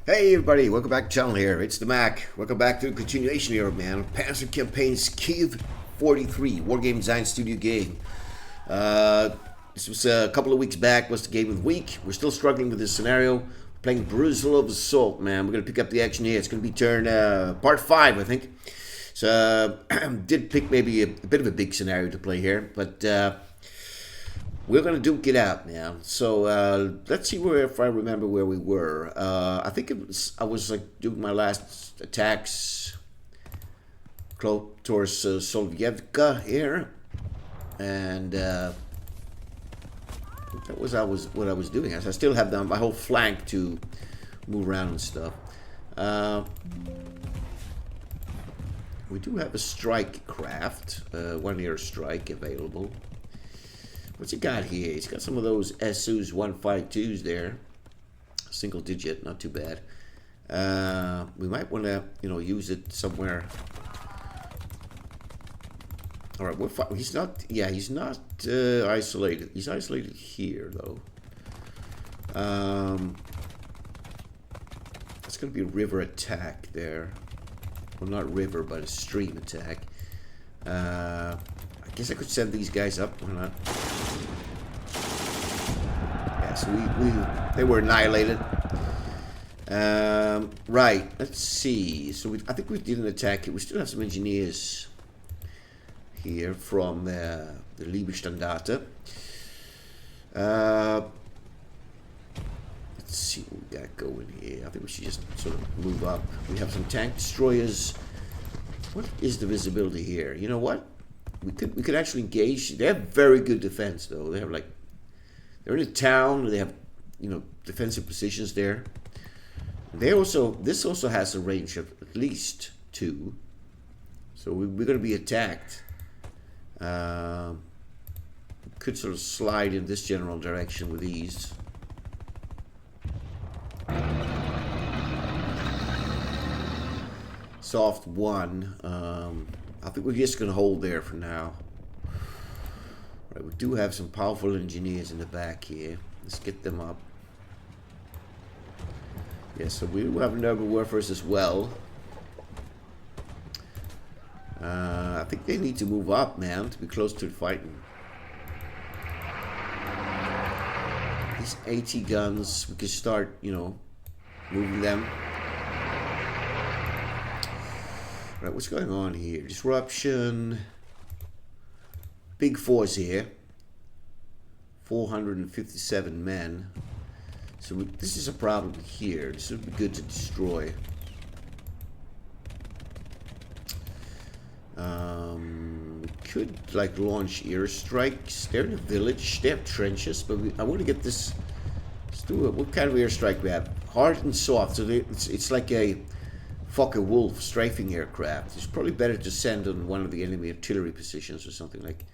Hey everybody, welcome back to the channel here. It's the Mac. Welcome back to the continuation here, man. Panzer Campaign's Kiev 43, Wargame Design Studio game. This was a couple of weeks back, was the game of the week. We're still struggling with this scenario. Playing Brusilov Assault, man. We're going to pick up the action here. It's going to be turn part 5, I think. So, did pick maybe a bit of a big scenario to play here, but we're gonna duke it out now. So let's see if I remember where we were. I think I was like doing my last attacks close towards Sovievka here, and that was what I was doing. I still have my whole flank to move around and stuff. We do have a strike craft, 1 year strike available. What's he got here? He's got some of those SUs 152s there. Single digit, not too bad. We might want to, use it somewhere. All right, he's not. Yeah, he's not isolated. He's isolated here though. It's going to be a river attack there. Well, not river, but a stream attack. I guess I could send these guys up. Why not? Yeah, so they were annihilated. Right. Let's see. So I think we did an attack. We still have some engineers here from the Liebestandarte. Let's see what we got going here. I think we should just sort of move up. We have some tank destroyers. What is the visibility here? You know what? We could actually engage. They have very good defense though. They have they're in a town. They have defensive positions there. This also has a range of at least 2. So we're going to be attacked. Could sort of slide in this general direction with ease. Soft 1. I think we're just going to hold there for now. Right, we do have some powerful engineers in the back here. Let's get them up. Yeah, so we do have another warfare as well. I think they need to move up, man, to be close to the fighting. These 80 guns, we can start, moving them. Right, what's going on here? Disruption. Big force here. 457 men. So this is a problem here. This would be good to destroy. We could launch airstrikes. They're in a village. They have trenches, but I want to get this. Let's do it. What kind of airstrike we have? Hard and soft. So it's like a Focke-Wulf strafing aircraft. It's probably better to send on one of the enemy artillery positions or something like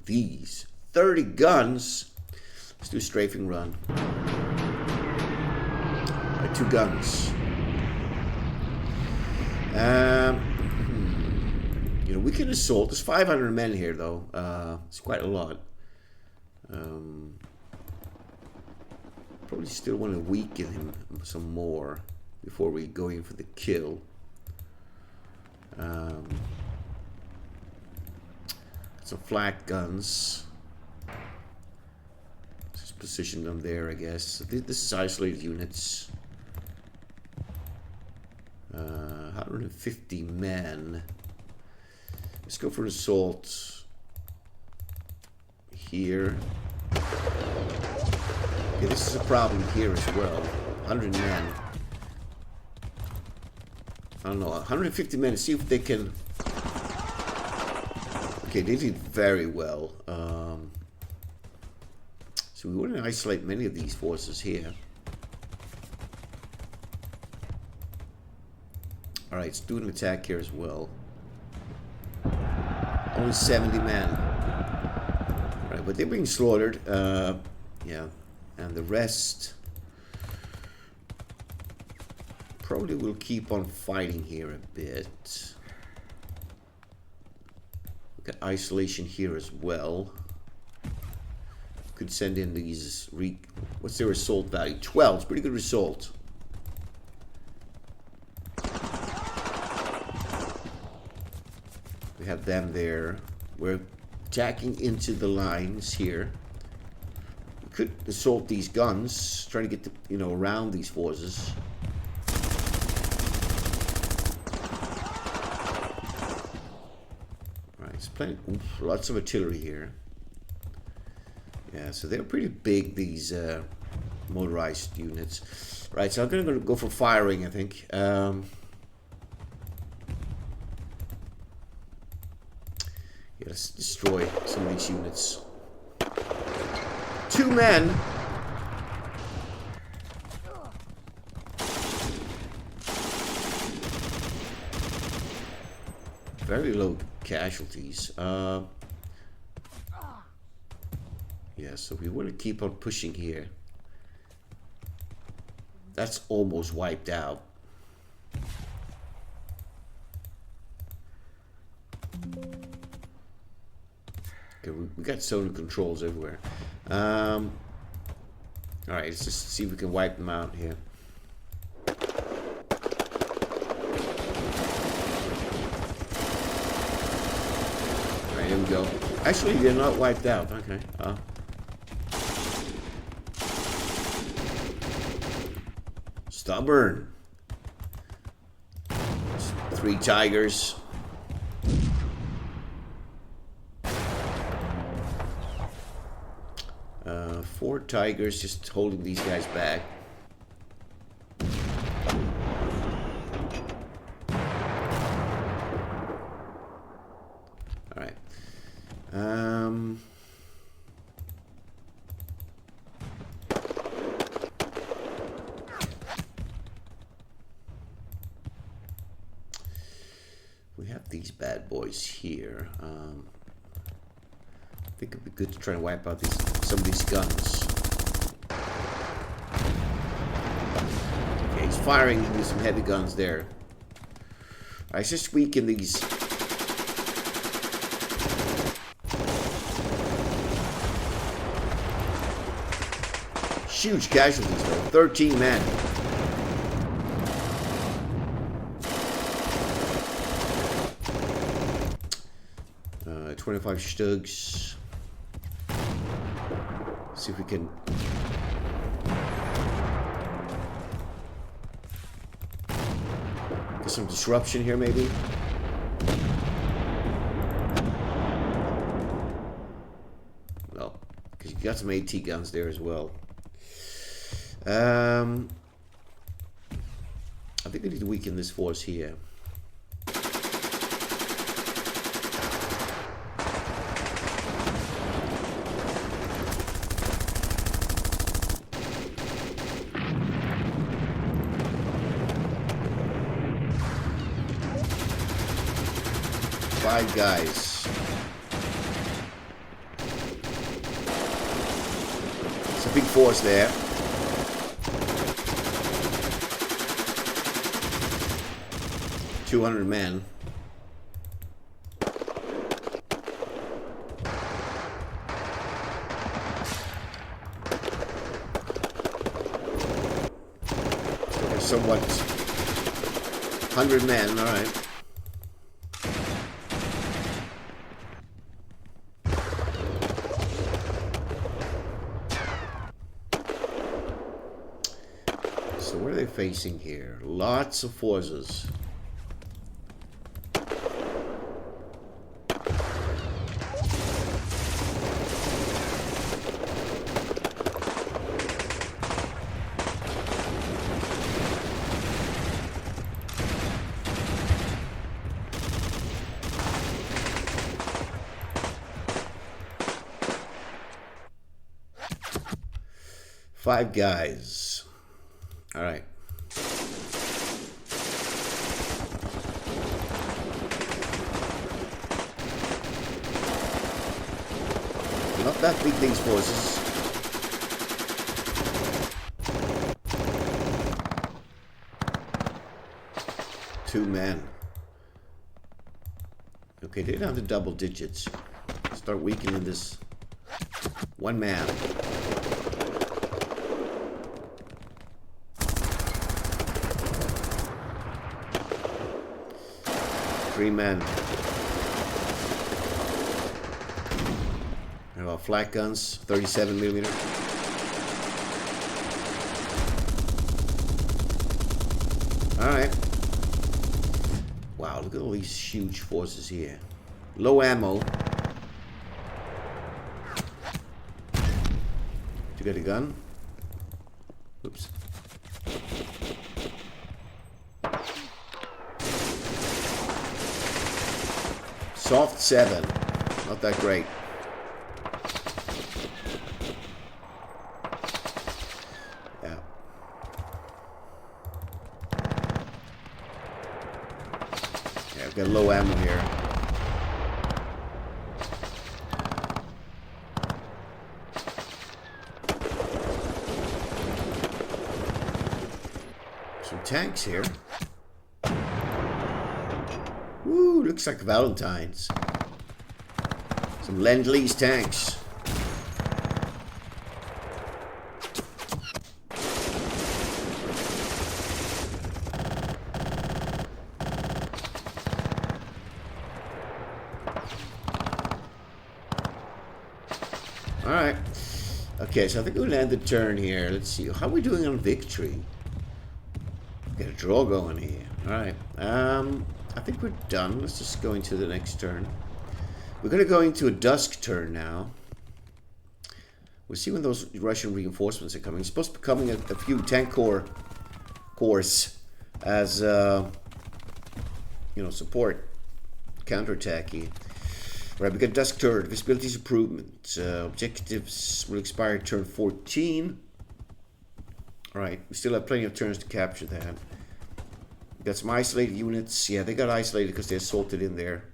these. 30 guns. Let's do a strafing run. 2 guns. We can assault. There's 500 men here, though. It's quite a lot. Probably still want to weaken him some more before we go in for the kill. Some flak guns. Just position them there, I guess. So this is isolated units. 150 men. Let's go for an assault here. Okay, this is a problem here as well. 100 men. I don't know, 150 men. See if they can. Okay, they did very well. So we want to isolate many of these forces here. All right, let's do an attack here as well. Only 70 men. All right, but they're being slaughtered. Yeah, and the rest probably will keep on fighting here a bit. We've got isolation here as well. Could send in these. What's their assault value? 12. It's pretty good result. We have them there. We're attacking into the lines here. We could assault these guns, trying to get around these forces. All right, it's plenty. Lots of artillery here. Yeah, so they're pretty big, these motorized units. Right, so I'm gonna go for firing, I think. Yeah, let's destroy some of these units. 2 men. Very low casualties. Yeah, so we want to keep on pushing here. That's almost wiped out. Okay, we got sonar controls everywhere. Alright, let's just see if we can wipe them out here. Alright, here we go. Actually, they're not wiped out. Okay. Stubborn. 3 tigers. 4 tigers just holding these guys back. All right. We have these bad boys here. I think it'd be good to try and wipe out some of these guns. Okay, he's firing with some heavy guns there. I just weaken these. Huge casualties though, 13 men. Uh, 25 Stugs. See if we can get some disruption here, maybe. Well, because you got some AT guns there as well. I think we need to weaken this force here. Five guys. It's a big force there. $200 men. So somewhat 100 men, all right. So what are they facing here? Lots of forces. Five guys. All right. Not that big, these forces. Two men. Okay, they're down to double digits. Start weakening this. One man. 3 men. flak guns, 37 millimeter. All right. Wow, look at all these huge forces here. Low ammo. Did you get a gun? Oops. Soft 7. Not that great. Yeah. Yeah, I've got low ammo here. Some tanks here. Woo, looks like Valentine's. Some Lend-Lease tanks. Alright. Okay, so I think we're gonna end the turn here. Let's see. How are we doing on victory? Got a draw going here. Alright. I think we're done. Let's just go into the next turn. We're going to go into a dusk turn now. We'll see when those Russian reinforcements are coming. It's supposed to be coming a few tank corps as, you know, support. Counterattack. Right, we got dusk turn. Visibility's improvement. Objectives will expire turn 14. Alright, we still have plenty of turns to capture that. Got some isolated units. Yeah, they got isolated because they assaulted in there.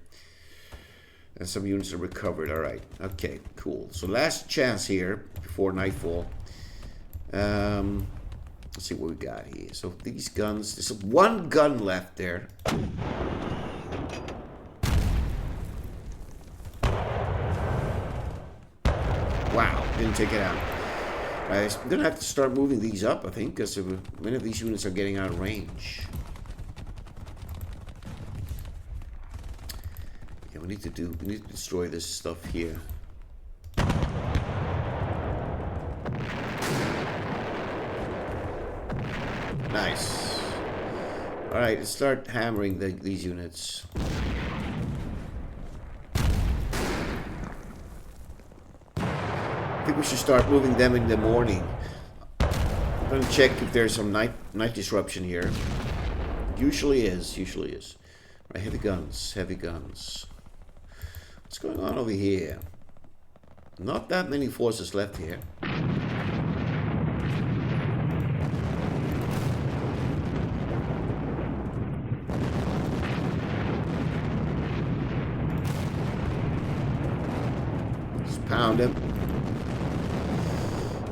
And some units are recovered. Alright. Okay, cool. So last chance here before nightfall. Let's see what we got here. So these guns. There's one gun left there. Wow, didn't take it out. I'm going to have to start moving these up, I think, because many of these units are getting out of range. We need to destroy this stuff here. Nice. All right, let's start hammering these units. I think we should start moving them in the morning. I'm gonna check if there's some night disruption here. Usually is. Right, heavy guns. What's going on over here? Not that many forces left here. Just pound him.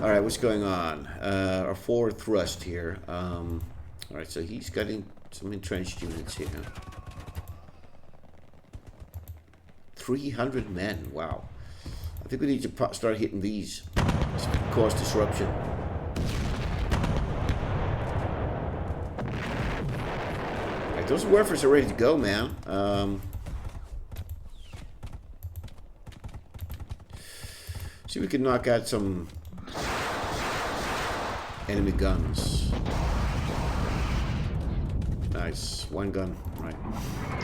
Alright, what's going on? Our forward thrust here. Alright, so he's got some entrenched units here. 300 men, wow. I think we need to start hitting these. Cause disruption. Right, those warfares are ready to go, man. See if we can knock out some enemy guns. Nice, one gun, right.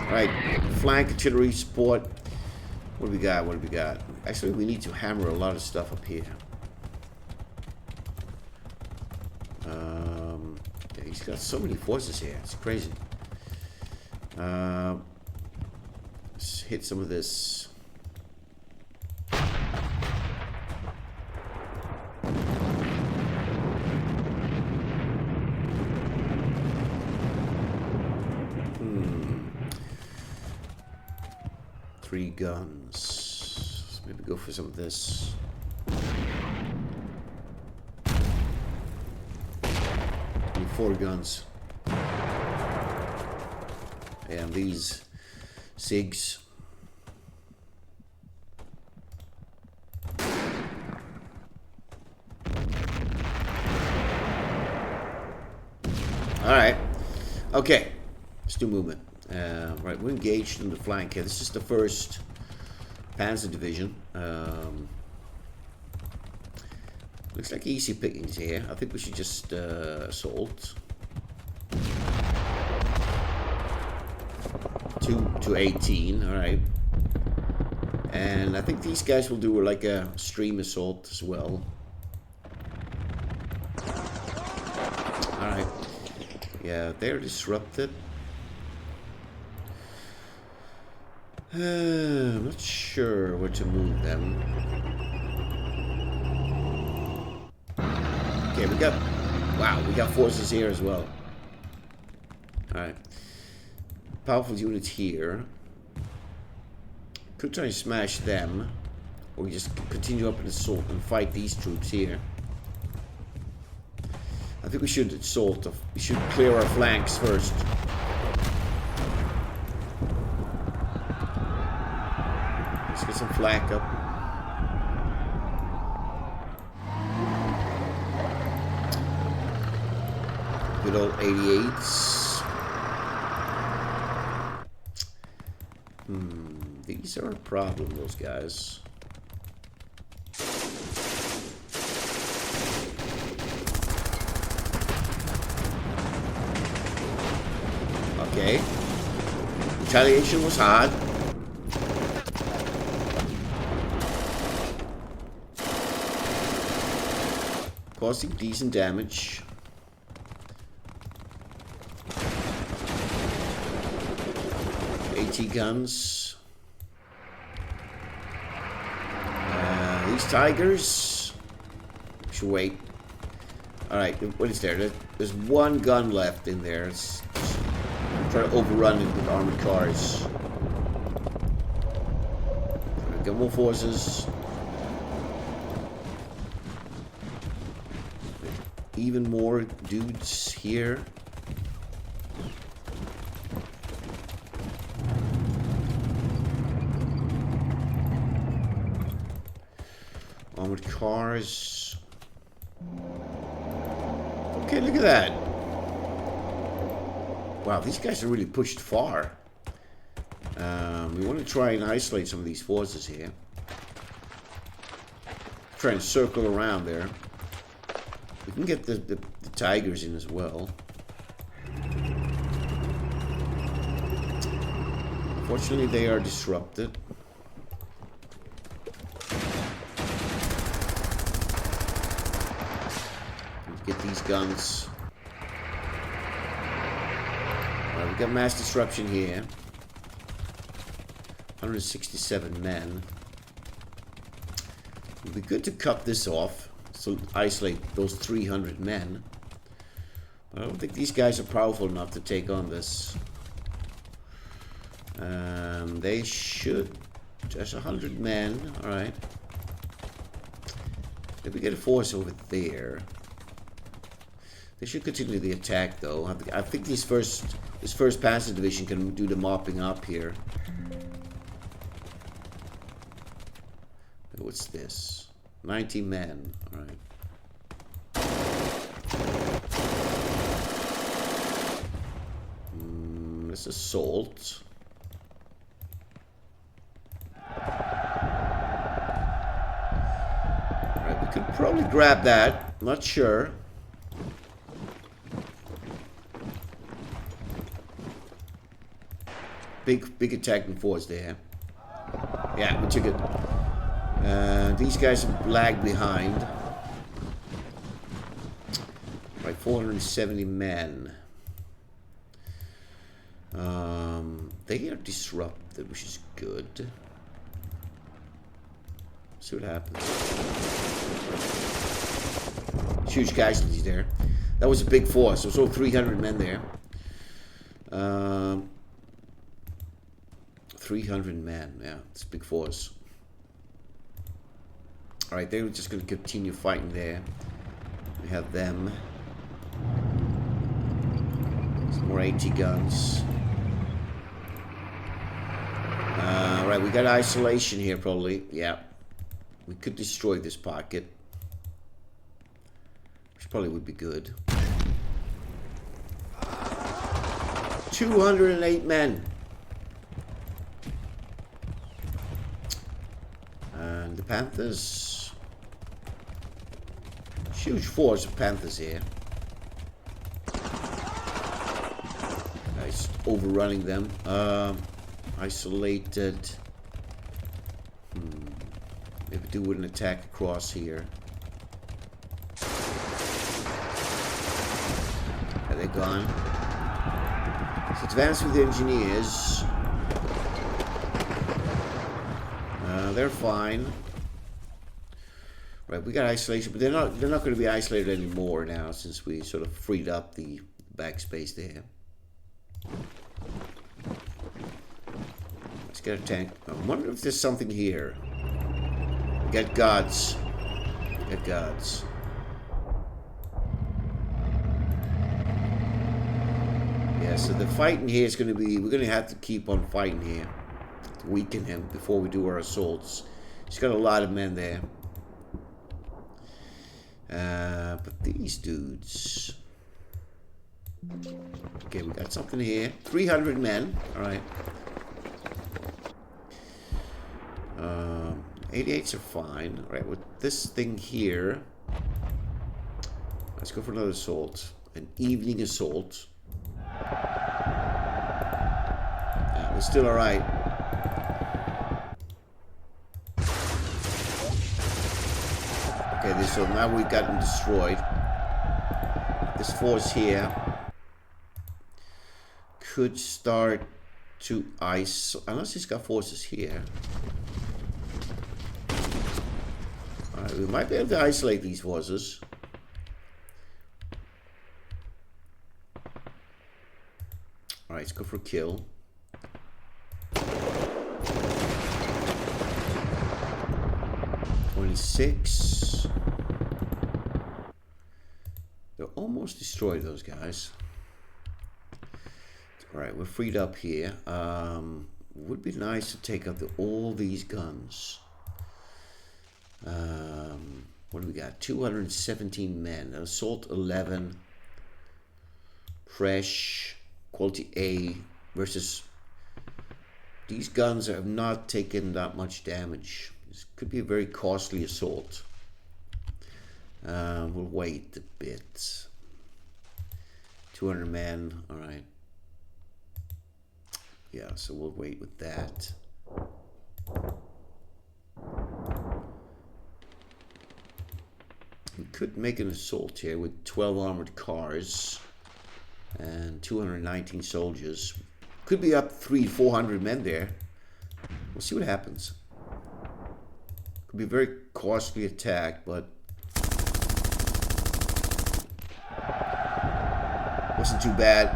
Alright, flank artillery support. What do we got? Actually, we need to hammer a lot of stuff up here. Yeah, he's got so many forces here. It's crazy. Let's hit some of this. Three guns. Let's maybe go for some of this. Need 4 guns. And these SIGs. Alright. Okay. Let's do movement. Right, we're engaged in the flank here. This is the 1st Panzer Division. Looks like easy pickings here. I think we should just assault. 2 to 18, alright. And I think these guys will do like a stream assault as well. Alright. Yeah, they're disrupted. I'm not sure where to move them. Okay, we got forces here as well. Alright. Powerful units here. Could try and smash them. Or we just continue up an assault and fight these troops here. I think we should assault. We should clear our flanks first. Let's get some flak up. Good old 88s. These are a problem, those guys. Okay. Retaliation was hard. Causing decent damage. AT guns. These tigers should wait. Alright, what is there? There's one gun left in there. It's try to overrun it with armored cars. Get more forces. Even more dudes here. Armored cars. Okay, look at that. Wow, these guys are really pushed far. We want to try and isolate some of these forces here. Try and circle around there. We can get the tigers in as well. Fortunately, they are disrupted. Get these guns. Alright, we got mass disruption here. 167 men. It'd be good to cut this off. So isolate those 300 men. But I don't think these guys are powerful enough to take on this. They should. Just 100 men. Alright. If we get a force over there. They should continue the attack, though. I think this first Panzer division can do the mopping up here. What's this? 90 men. All right. Let's assault. All right, we could probably grab that. Not sure. Big attacking force there. Yeah, we took it. These guys have lagged behind. Right, 470 men. They are disrupted, which is good. See what happens. Huge casualties there. That was a big force. There was over 300 men there. 300 men, yeah, it's a big force. Alright, they're just going to continue fighting there. We have them. Some more AT guns. Alright, we got isolation here probably. Yeah. We could destroy this pocket. Which probably would be good. 208 men. And the Panthers. huge force of Panthers here. Nice, overrunning them. Isolated. Maybe do an attack across here. Are they gone? Let's advance with the engineers. They're fine. Right, we got isolation, but they're not going to be isolated anymore now since we sort of freed up the backspace there. Let's get a tank. I wonder if there's something here. Get gods. Get gods. Yeah, so the fighting here is going to be... We're going to have to keep on fighting here to weaken him before we do our assaults. He's got a lot of men there. But these dudes... Okay, we got something here. 300 men. Alright. 88s are fine. Alright, with this thing here... Let's go for another assault. An evening assault. Yeah, we're still alright. Okay, so now we've gotten destroyed. This force here could start to ice, unless he's got forces here. Alright, we might be able to isolate these forces. Alright, let's go for a kill. .26. They're almost destroyed, those guys. Alright, we're freed up here. Would be nice to take out all these guns. What do we got? 217 men. Assault 11. Fresh. Quality A versus... These guns have not taken that much damage. This could be a very costly assault. We'll wait a bit. 200 men. Alright. Yeah, so we'll wait with that. We could make an assault here with 12 armored cars and 219 soldiers. Could be up 300-400 men there. We'll see what happens. Could be a very costly attack, but wasn't too bad.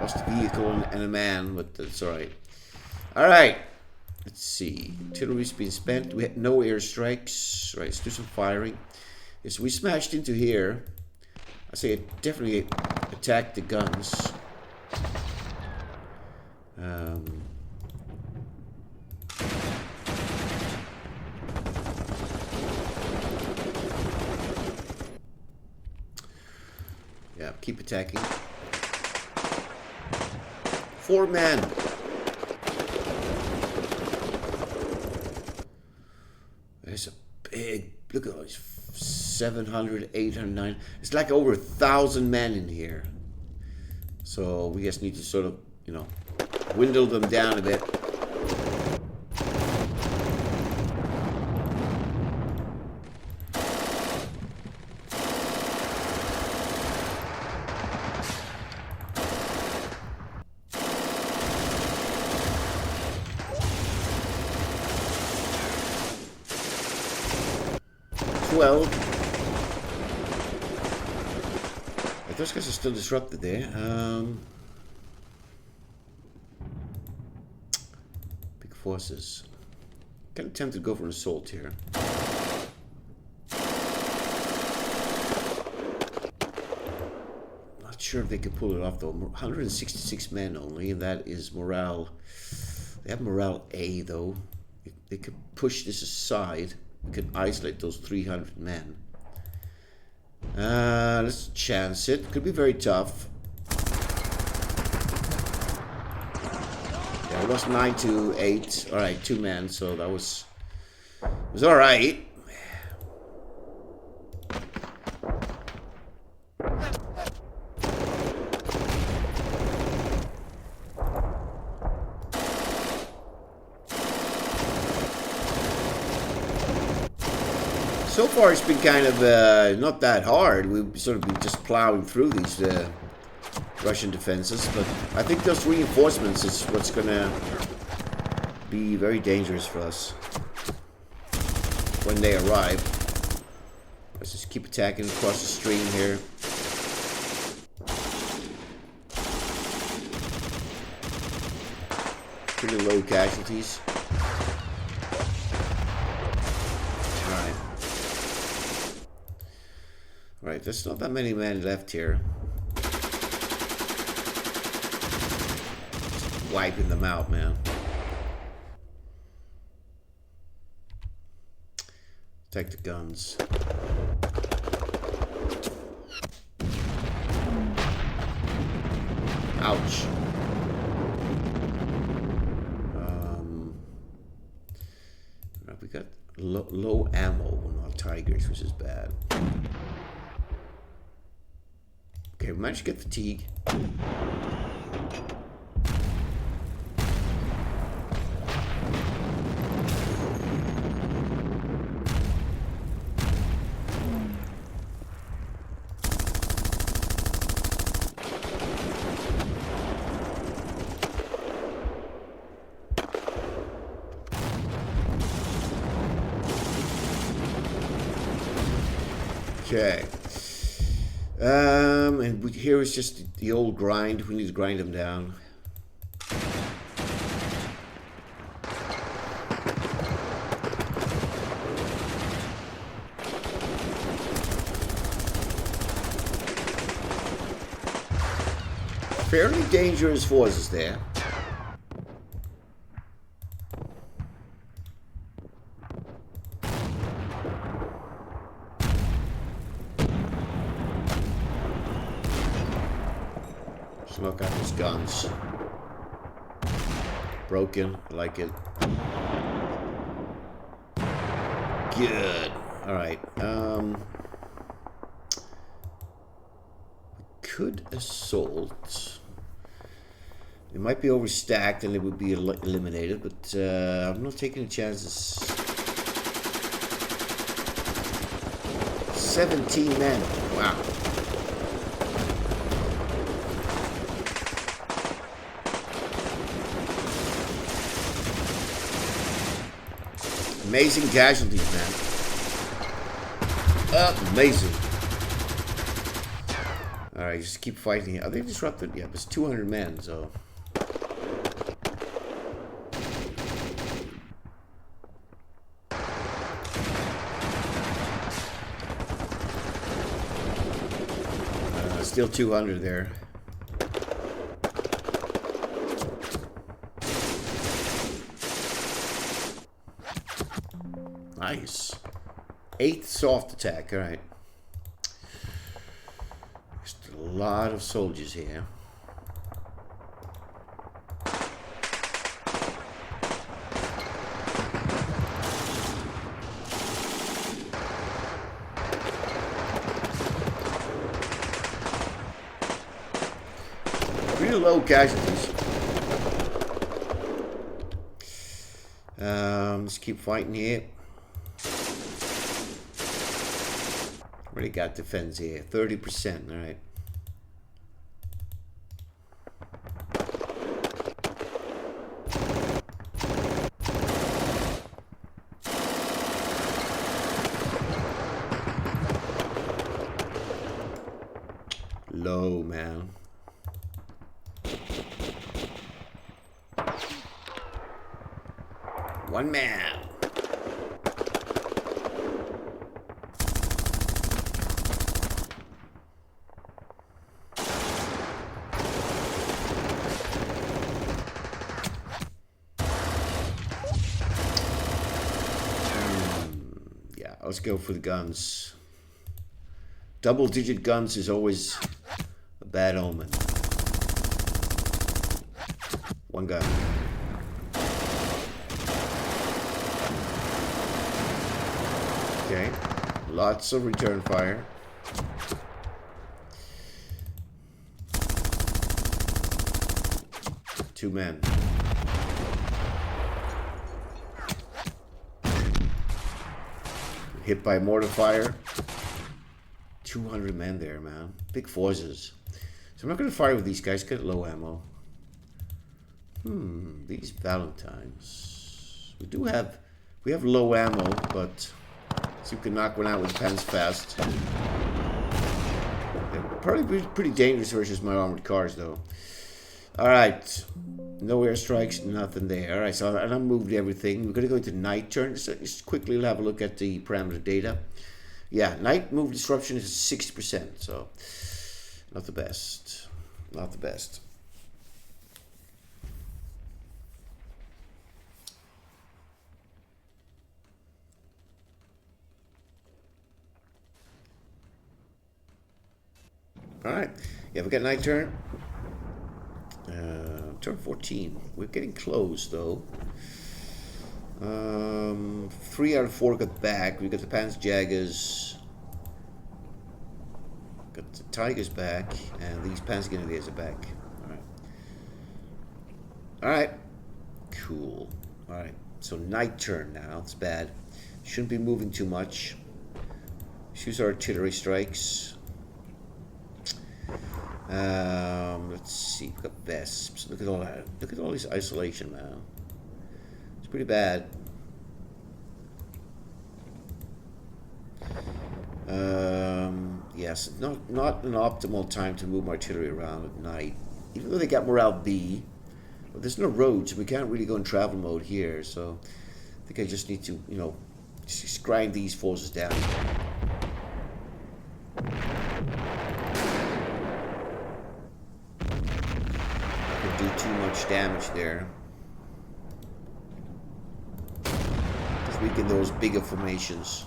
Lost a vehicle and a man, but that's alright. Alright. Let's see. Artillery's been spent. We had no airstrikes. Right, let's do some firing. Yes, we smashed into here. I say it definitely attacked the guns. Yeah, keep attacking. 4 men. There's a big, look at those 700, 800, 900. It's like over 1,000 men in here. So we just need to sort of, you know, dwindle them down a bit. Those guys are still disrupted there. Big forces. Kind of tempted to go for an assault here. Not sure if they could pull it off though. 166 men only, and that is morale. They have morale A though. They could push this aside. We could isolate those 300 men. Let's chance it. Could be very tough. Yeah, it was 9 to 8. Alright, 2 men, so that was alright. So far, it's been kind of not that hard. We've sort of been just plowing through these Russian defenses, but I think those reinforcements is what's gonna be very dangerous for us when they arrive. Let's just keep attacking across the stream here. Pretty low casualties. Alright. Alright, there's not that many men left here. Just wiping them out, man. Take the guns. Ouch. We got low ammo on our Tigers, which is bad. Okay, we managed to get fatigue. Okay. And here is just the old grind. We need to grind them down. Fairly dangerous forces there. Smoke out his guns. Broken, I like it. Good. Alright. We could assault. It might be overstacked and it would be eliminated, but I'm not taking any chances. 17 men. Wow. Amazing casualties, man. Amazing. Alright, just keep fighting. Are they disrupted? Yeah, it's 200 men, so. Still 200 there. Nice. 8th soft attack, alright. Just a lot of soldiers here. Pretty low casualties. Let's keep fighting here. Already got defense here. 30%, alright. Low, man. One man. Let's go for the guns. Double-digit guns is always a bad omen. One gun. Okay. Lots of return fire. Two men. hit by mortar fire. 200 men there, man. Big forces. So I'm not going to fire with these guys. Get low ammo. These Valentines. We have low ammo, but see if we can knock one out with the Panzer fast. They're probably pretty dangerous versus my armored cars, though. Alright. No airstrikes, nothing there. Alright, so I moved everything. We're going to go into night turn. So just quickly have a look at the parameter data. Yeah, night move disruption is 60%, so not the best. Not the best. Alright, yeah, we got night turn. Turn 14. We're getting close, though. 3 out of 4 got back. We got the Panzer Jaggers. Got the Tigers back. And these Panzer Grenadiers are back. Alright. Alright. Cool. Alright. So night turn now. It's bad. Shouldn't be moving too much. Use artillery strikes. Let's see. We've got Vesps. Look at all that. Look at all this isolation, man. It's pretty bad. Yes, not an optimal time to move artillery around at night. Even though they got morale B, but there's no roads, so we can't really go in travel mode here. So I think I just need to, you know, just grind these forces down. Do too much damage there. Just weaken those bigger formations.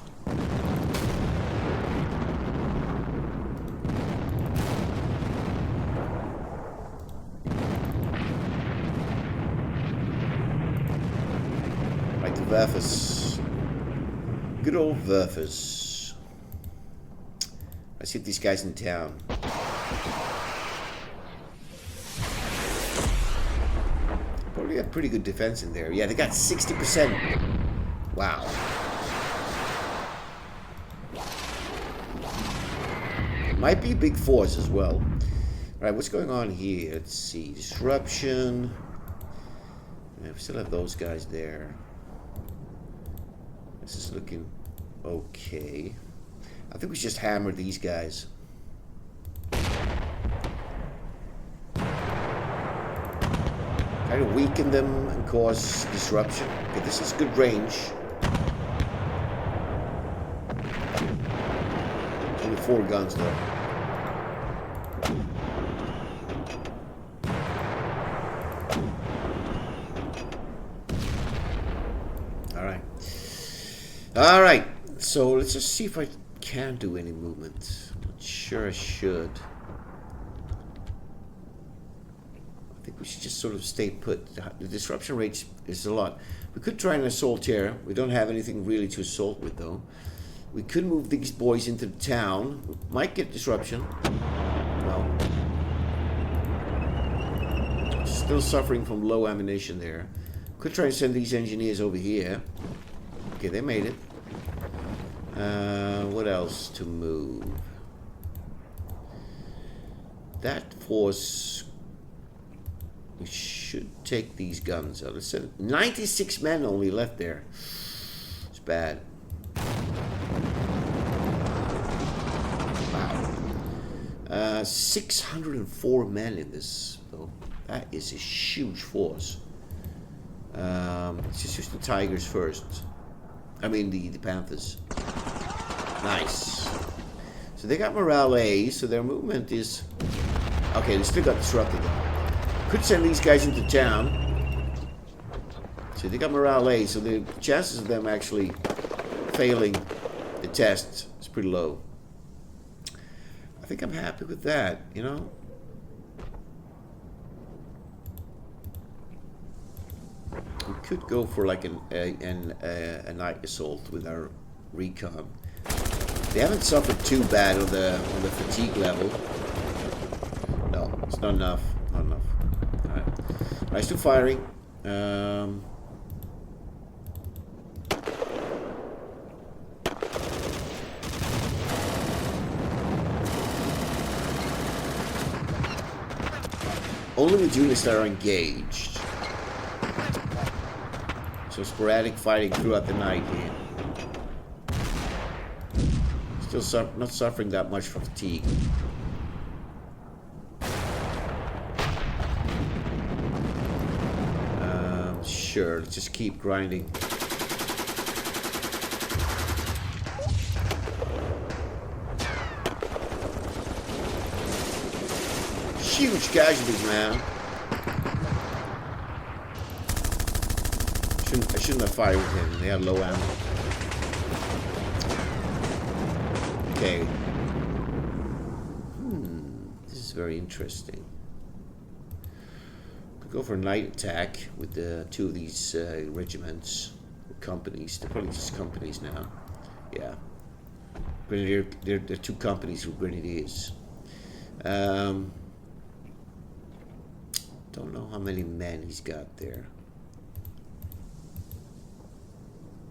Right, the Werfers. Good old Werfers. Let's hit these guys in town. Probably got pretty good defense in there. Yeah, they got 60%. Wow. Might be big force as well. Alright, what's going on here? Let's see. Disruption. Yeah, we still have those guys there. This is looking okay. I think we just hammered these guys. Try to weaken them and cause disruption. Okay, this is good range. Only 4 guns though. Alright. Alright. So let's just see if I can do any movement. I'm not sure I should. We should just sort of stay put. The disruption rate is a lot. We could try an assault here. We don't have anything really to assault with, though. We could move these boys into the town. We might get disruption. Well, still suffering from low ammunition there. Could try and send these engineers over here. Okay, they made it. What else to move? That force. We should take these guns out. Let's send 96 men only left there. It's bad. Wow. 604 men in this, though. That is a huge force. Let's just use the Tigers first. I mean the Panthers. Nice. So they got morale A, so their movement is... Okay, they still got disrupted though. Could send these guys into town. So they got morale A, so the chances of them actually failing the test is pretty low. I think I'm happy with that, you know. We could go for like a night assault with our recon. They haven't suffered too bad on the fatigue level. No, it's not enough. Not enough. Alright, still firing. Only with units that are engaged. So sporadic fighting throughout the night here. Still not suffering that much from fatigue. Sure, let's just keep grinding. Huge casualties, man. I shouldn't have fired with him. They had low ammo. Okay. This is very interesting. Could go for a night attack with the two of these regiments, companies. They're probably just companies now. Yeah. Grenadier. They're two companies with grenadiers. Don't know how many men he's got there.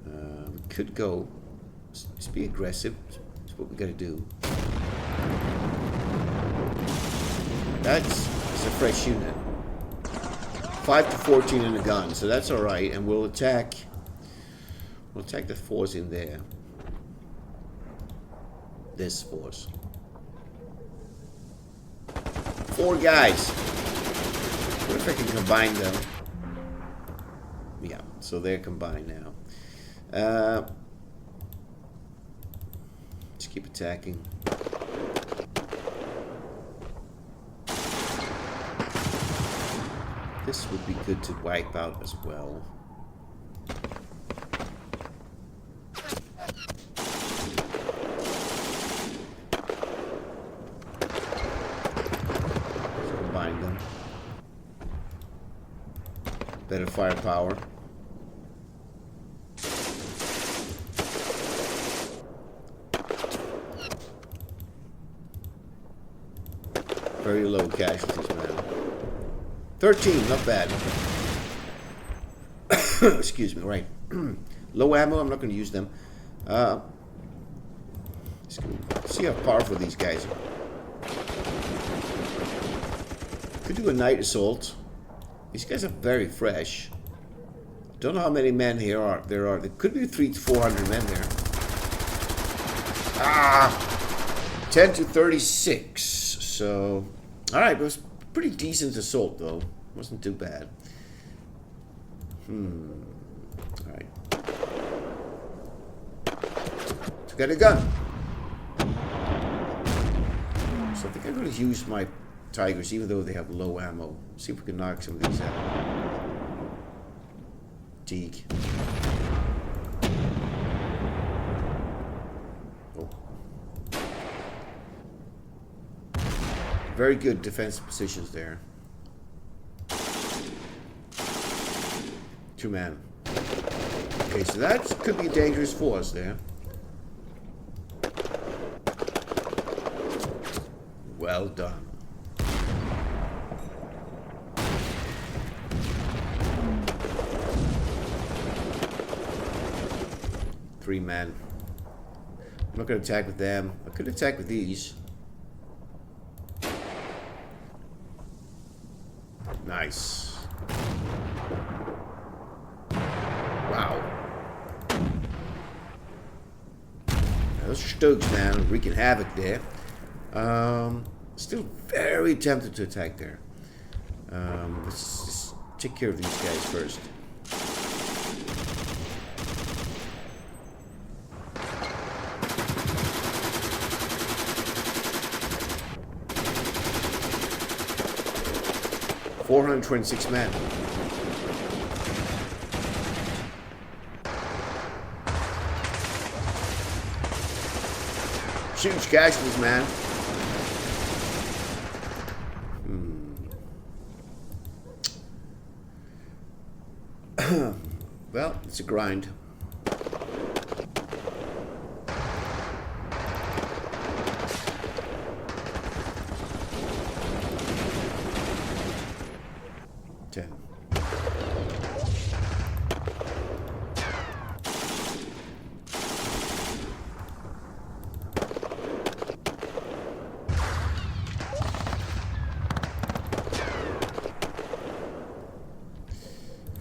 We could go. Just be aggressive. That's what we gotta do. That's a fresh unit. 5 to 14 in the gun, so that's all right. And we'll attack. We'll attack the force in there. This force. 4 guys. What if I can combine them? Yeah, so they're combined now. Just keep attacking. This would be good to wipe out as well. Let's combine them. Better firepower. Very low casualties, man. 13, not bad. Excuse me, right. Low ammo, I'm not going to use them. Let's see how powerful these guys are. Could do a night assault. These guys are very fresh. Don't know how many men there are. There could be 300 to 400 men there. 10 to 36. So, all right, it was pretty decent assault though. Wasn't too bad. All right. So got a gun. So I think I'm going to use my Tigers, even though they have low ammo. See if we can knock some of these out. Teague. Oh. Very good defensive positions there. 2 men. Okay, so that could be dangerous for us there. Well done. Three men. I'm not going to attack with them. I could attack with these. Nice. Wow. Those Stokes, man, wreaking havoc there. Still very tempted to attack there. Let's just take care of these guys first. $426 men. Huge casualties, man. Well, it's a grind.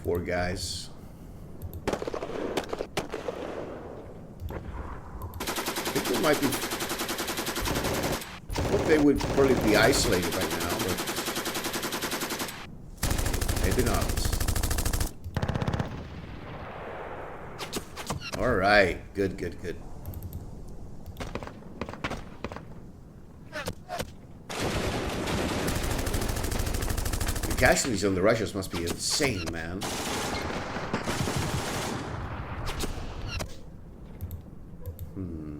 Poor guys. I think they might be... I hope they would probably be isolated right now, but... maybe not. Alright. Good, good, good. The casualties on the Russians must be insane, man.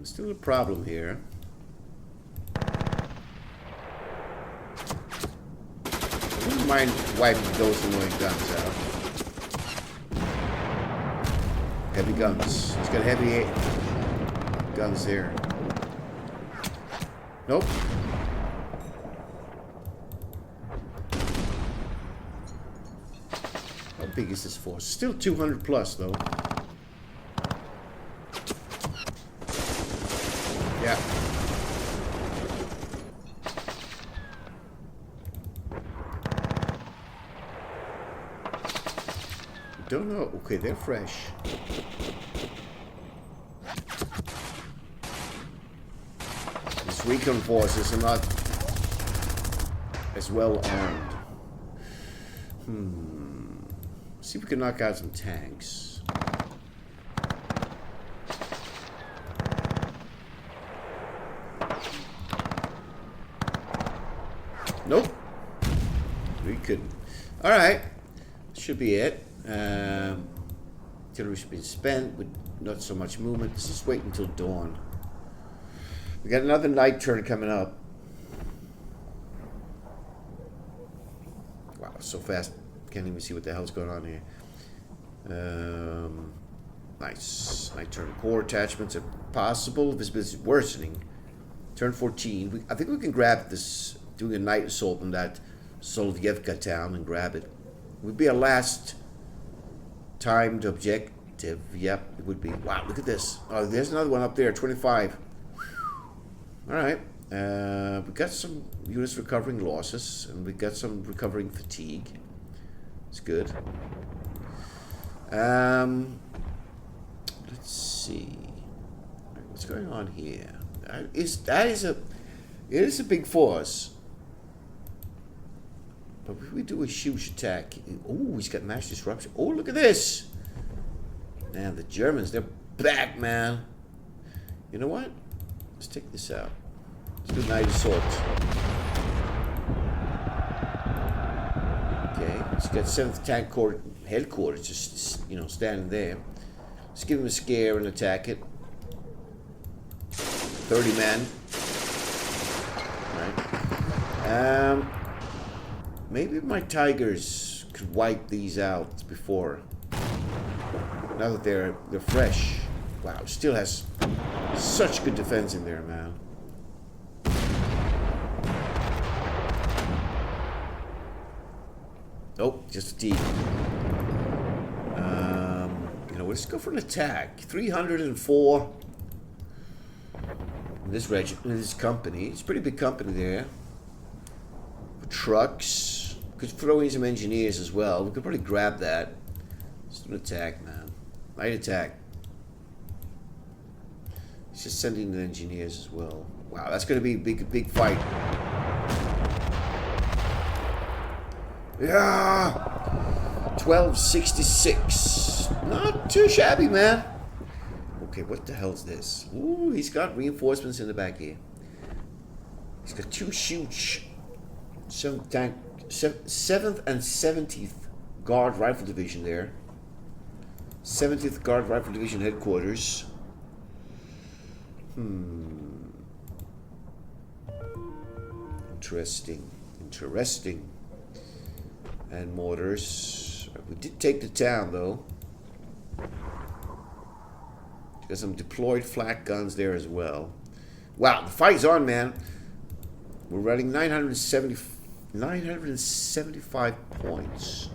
Still a problem here. I wouldn't mind wiping those annoying guns out. Heavy guns. He's got heavy guns there. Nope. How big is this force? Still 200 plus, though. Yeah. Don't know. Okay, they're fresh. These recon forces are not as well armed. See if we can knock out some tanks. Nope. We couldn't. Alright. Should be it. Artillery should be spent with not so much movement. Let's just wait until dawn. We got another night turn coming up. Wow, so fast. Can't even see what the hell's going on here. Nice. Night turn. Core attachments are possible. Visibility is worsening. Turn 14. I think we can grab this, doing a night assault on that Solovyevka town and grab it. Would be our last timed objective. Yep, it would be. Wow, look at this. Oh, there's another one up there, 25. Alright. We got some units recovering losses, and we got some recovering fatigue. It's good. Let's see. What's going on here? It is a big force. But if we do a huge attack... Oh, he's got mass disruption. Oh, look at this! Man, the Germans, they're back, man. You know what? Let's take this out. Let's do night assault. Okay, he's got 7th Tank Corps headquarters just, you know, standing there. Let's give him a scare and attack it. 30 men. Right. Maybe my Tigers could wipe these out before. Now that they're fresh. Wow, still has such good defense in there, man. Nope, just fatigue. You know, let's go for an attack. 304. In this regiment, in this company. It's a pretty big company there. For trucks. Could throw in some engineers as well. We could probably grab that. Just an attack, man. Light attack. He's just sending the engineers as well. Wow, that's going to be a big fight. Yeah! 1266. Not too shabby, man. Okay, what the hell's this? Ooh, he's got reinforcements in the back here. He's got 2 huge 7th and 70th Guard Rifle Division there. 70th Guard Rifle Division headquarters. Interesting. And mortars. We did take the town, though. Got some deployed flak guns there as well. Wow, the fight's on, man. We're running 975 points.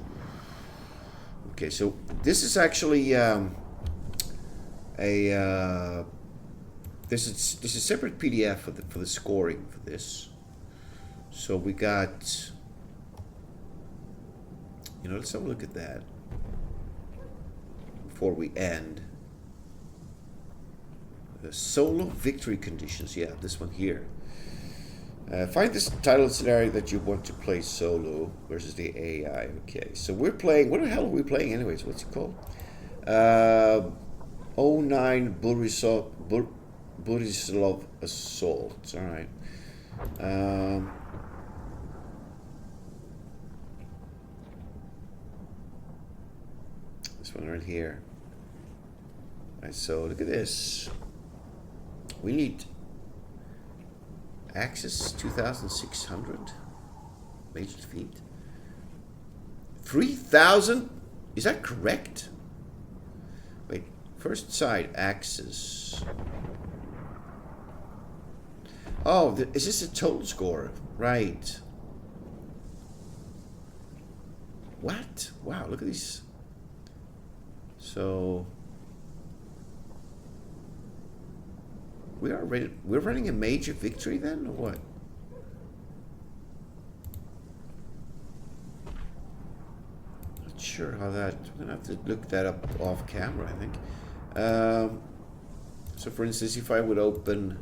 Okay, so this is actually this is a separate PDF for the scoring for this. So we got, you know, let's have a look at that. before we end. Solo victory conditions. Yeah, this one here. Find this title scenario that you want to play solo versus the AI. Okay, so we're playing. What the hell are we playing, anyways? What's it called? 09 Brusilov assault. All right. This one right here. All right. So look at this. We need access 2,600 major defeat. 3,000? Is that correct? Wait, first side axis. Oh, is this a total score? Right. What? Wow, look at these. So we're running a major victory then, or what? Not sure how that. We're gonna have to look that up off camera, I think. So, for instance, if I would open.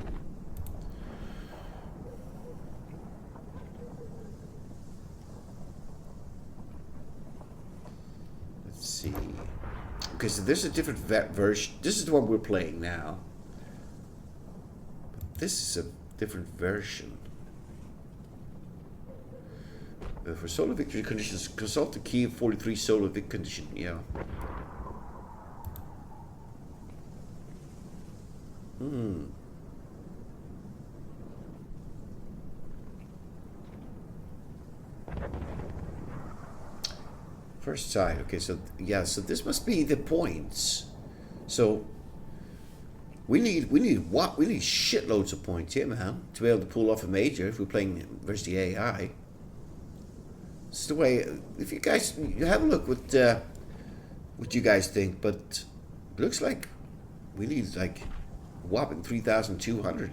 Let's see. Okay, so there's a different version. This is the one we're playing now. This is a different version. For solo victory conditions, consult the Kiev 43 solo vic condition. Yeah. First side. Okay, so yeah, so this must be the points. So we need what? We need shitloads of points here, man, to be able to pull off a major if we're playing versus the AI. It's the way. If you guys, you have a look what you guys think, but it looks like we need like whopping 3,200,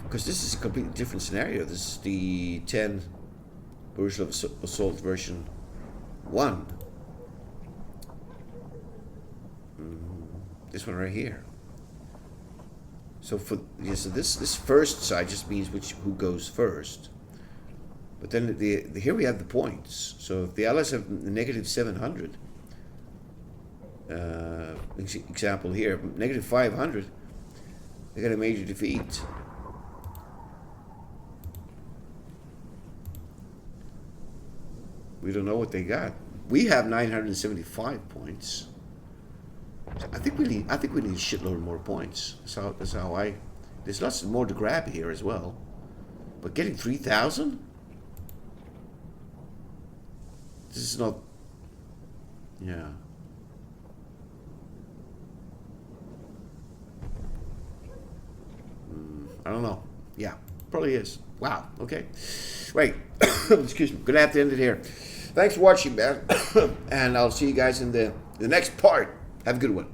because this is a completely different scenario. This is the 10 Brusilov assault version 1. This one right here. So for so this first side just means who goes first. But then here we have the points. So if the Allies have negative 700, example here, negative 500, they got a major defeat. We don't know what they got. We have 975 points. I think we need a shitload more points. That's how I. There's lots more to grab here as well, but getting 3,000. This is not. Yeah. I don't know. Yeah, probably is. Wow. Okay. Wait. Excuse me. Gonna have to end it here. Thanks for watching, man, and I'll see you guys in the next part. Have a good one.